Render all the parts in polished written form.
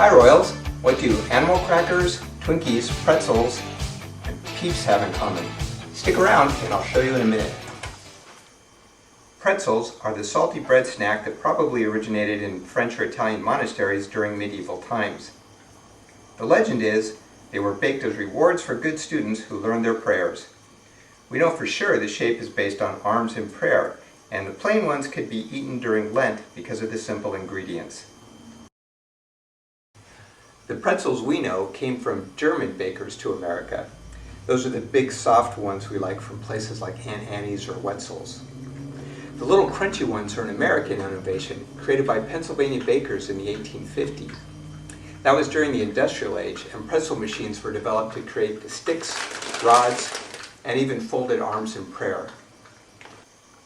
Hi Royals! What do animal crackers, Twinkies, pretzels, and Peeps have in common? Stick around and I'll show you in a minute. Pretzels are the salty bread snack that probably originated in French or Italian monasteries during medieval times. The legend is they were baked as rewards for good students who learned their prayers. We know for sure the shape is based on arms in prayer, and the plain ones could be eaten during Lent because of the simple ingredients. The pretzels we know came from German bakers to America. Those are the big soft ones we like from places like Aunt Annie's or Wetzel's. The little crunchy ones are an American innovation created by Pennsylvania bakers in the 1850s. That was during the Industrial Age, and pretzel machines were developed to create the sticks, rods, and even folded arms in prayer.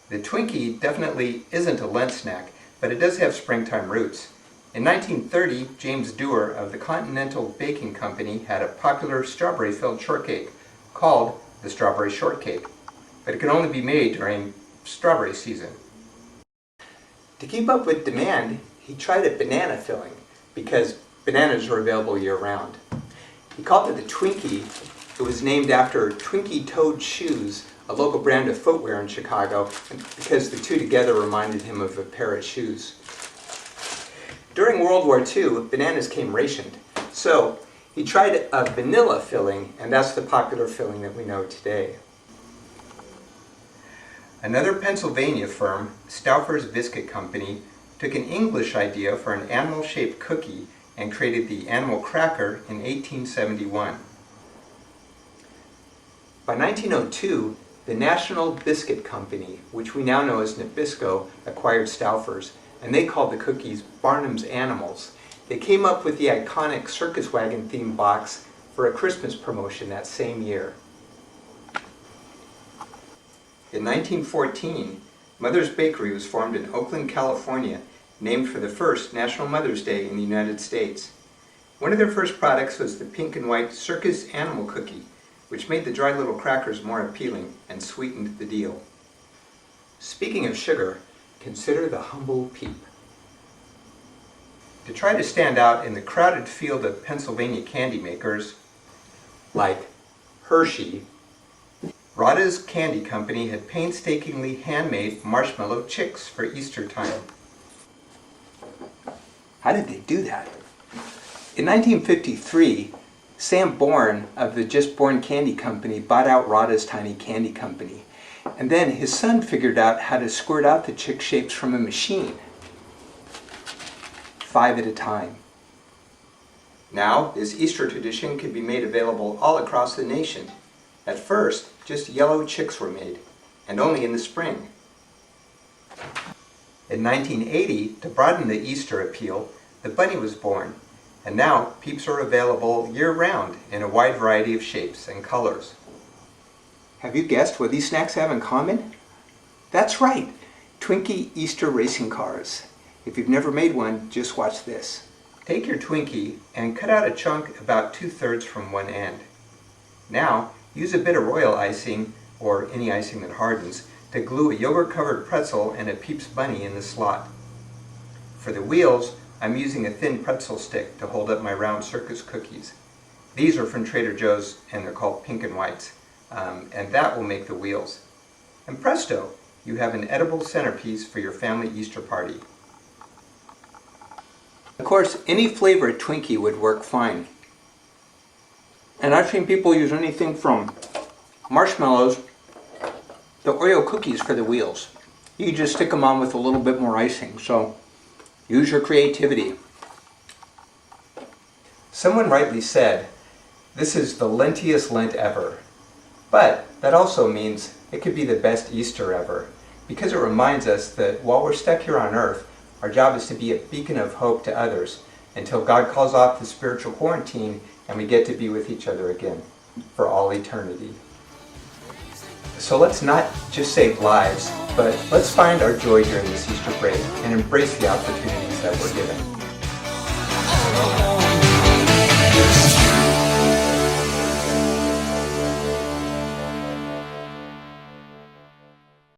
The Twinkie definitely isn't a Lent snack, but it does have springtime roots. In 1930, James Dewar of the Continental Baking Company had a popular strawberry-filled shortcake called the Strawberry Shortcake, but it could only be made during strawberry season. To keep up with demand, he tried a banana filling because bananas are available year-round. He called it the Twinkie. It was named after Twinkie-toed shoes, a local brand of footwear in Chicago, because the two together reminded him of a pair of shoes. During World War II, bananas came rationed, so he tried a vanilla filling, and that's the popular filling that we know today. Another Pennsylvania firm, Stauffer's Biscuit Company, took an English idea for an animal-shaped cookie and created the animal cracker in 1871. By 1902, the National Biscuit Company, which we now know as Nabisco, acquired Stauffer's, and they called the cookies Barnum's Animals. They came up with the iconic circus wagon themed box for a Christmas promotion that same year. In 1914, Mother's Bakery was formed in Oakland, California, named for the first National Mother's Day in the United States. One of their first products was the pink and white circus animal cookie, which made the dry little crackers more appealing and sweetened the deal. Speaking of sugar, consider the humble Peep. To try to stand out in the crowded field of Pennsylvania candy makers, like Hershey, Rada's Candy Company had painstakingly handmade marshmallow chicks for Easter time. How did they do that? In 1953, Sam Bourne of the Just Born Candy Company bought out Rada's Tiny Candy Company, and then his son figured out how to squirt out the chick shapes from a machine, 5 at a time. Now, this Easter tradition can be made available all across the nation. At first, just yellow chicks were made, and only in the spring. In 1980, to broaden the Easter appeal, the bunny was born, and now Peeps are available year-round in a wide variety of shapes and colors. Have you guessed what these snacks have in common? That's right, Twinkie Easter racing cars. If you've never made one, just watch this. Take your Twinkie and cut out a chunk about 2/3 from one end. Now, use a bit of royal icing, or any icing that hardens, to glue a yogurt-covered pretzel and a Peeps bunny in the slot. For the wheels, I'm using a thin pretzel stick to hold up my round circus cookies. These are from Trader Joe's, and they're called pink and whites, and that will make the wheels. And presto, you have an edible centerpiece for your family Easter party. Of course, any flavored Twinkie would work fine. And I've seen people use anything from marshmallows to Oreo cookies for the wheels. You just stick them on with a little bit more icing, so use your creativity. Someone rightly said, this is the lentiest Lent ever. But that also means it could be the best Easter ever, because it reminds us that while we're stuck here on earth, our job is to be a beacon of hope to others until God calls off the spiritual quarantine and we get to be with each other again for all eternity. So let's not just save lives, but let's find our joy during this Easter break and embrace the opportunities that we're given.